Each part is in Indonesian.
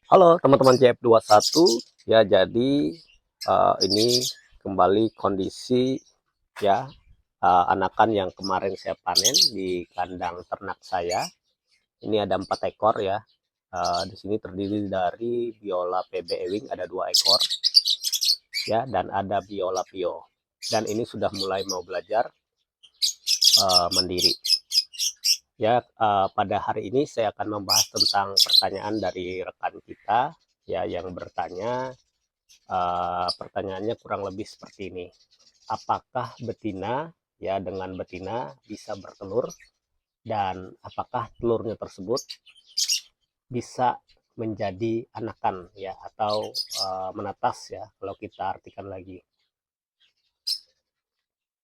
Halo teman-teman JF21 ya, jadi ini kembali kondisi ya, anakan yang kemarin saya panen di kandang ternak saya. Ini ada 4 ekor ya. Di sini terdiri dari Biola PB Ewing ada 2 ekor ya, dan ada Biola Pio. Dan ini sudah mulai mau belajar mandiri. Ya, pada hari ini saya akan membahas tentang pertanyaan dari rekan kita ya, yang bertanya. Pertanyaannya kurang lebih seperti ini. Apakah betina ya, dengan betina bisa bertelur, dan apakah telurnya tersebut bisa menjadi anakan ya, atau menetas ya kalau kita artikan lagi.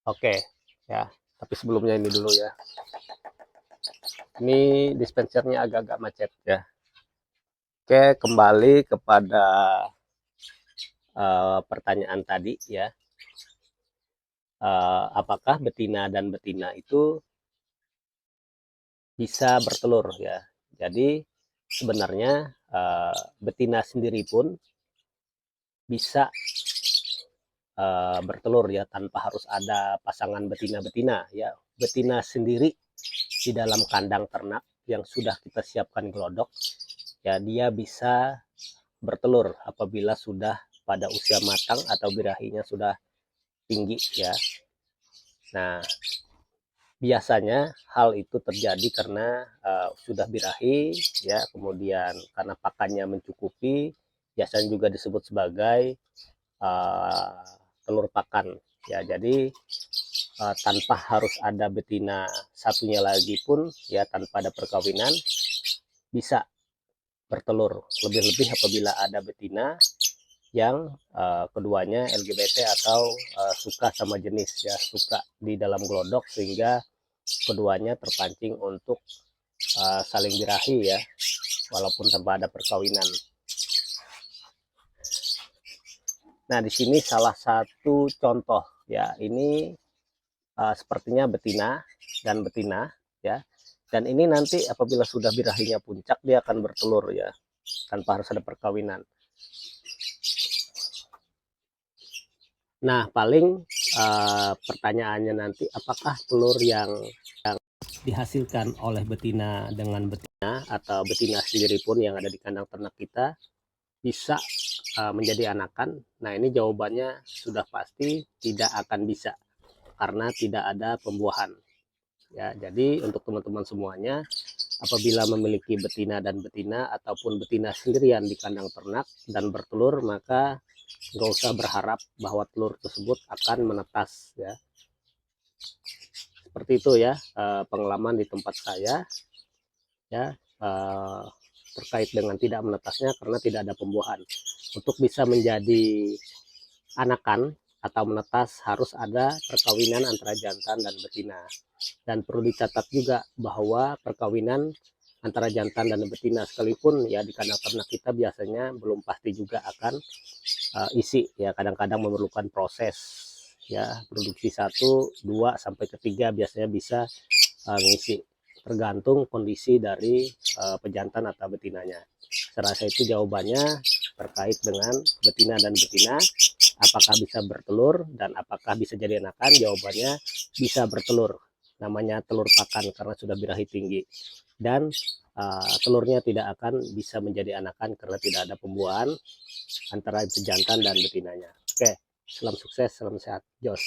Oke ya, tapi sebelumnya ini dulu ya. Ini dispensernya agak-agak macet ya. Oke, kembali kepada pertanyaan tadi ya. Apakah betina dan betina itu bisa bertelur ya. Jadi sebenarnya betina sendiri pun bisa bertelur ya, tanpa harus ada pasangan betina-betina ya. Betina sendiri di dalam kandang ternak yang sudah kita siapkan gelodok ya, dia bisa bertelur apabila sudah pada usia matang atau birahinya sudah tinggi ya. Nah, biasanya hal itu terjadi karena sudah birahi ya, kemudian karena pakannya mencukupi, biasanya juga disebut sebagai uh, telur pakan ya. Jadi tanpa harus ada betina satunya lagi pun ya, tanpa ada perkawinan bisa bertelur. Lebih-lebih apabila ada betina yang keduanya LGBT atau suka sama jenis ya, suka di dalam glodok, sehingga keduanya terpancing untuk saling birahi ya, walaupun tanpa ada perkawinan. Nah, di sini salah satu contoh ya, ini sepertinya betina dan betina ya. Dan ini nanti apabila sudah birahinya puncak, dia akan bertelur ya, tanpa harus ada perkawinan. Nah, paling pertanyaannya nanti, apakah telur yang dihasilkan oleh betina dengan betina, atau betina sendiri pun yang ada di kandang ternak kita, bisa menjadi anakan? Nah, ini jawabannya sudah pasti tidak akan bisa, karena tidak ada pembuahan ya. Jadi untuk teman-teman semuanya, apabila memiliki betina dan betina, ataupun betina sendirian di kandang ternak dan bertelur, maka nggak usah berharap bahwa telur tersebut akan menetas ya. Seperti itu ya, pengalaman di tempat saya ya, terkait dengan tidak menetasnya karena tidak ada pembuahan. Untuk bisa menjadi anakan atau menetas harus ada perkawinan antara jantan dan betina. Dan perlu dicatat juga bahwa perkawinan antara jantan dan betina sekalipun ya, di kandang ternak kita biasanya belum pasti juga akan isi ya. Kadang-kadang memerlukan proses ya, produksi 1, 2 sampai ke 3 biasanya bisa ngisi, tergantung kondisi dari pejantan atau betinanya. Saya rasa itu jawabannya terkait dengan betina dan betina. Apakah bisa bertelur dan apakah bisa jadi anakan? Jawabannya bisa bertelur. Namanya telur pakan karena sudah birahi tinggi. Dan telurnya tidak akan bisa menjadi anakan karena tidak ada pembuahan antara jantan dan betinanya. Oke, salam sukses, salam sehat, Jos.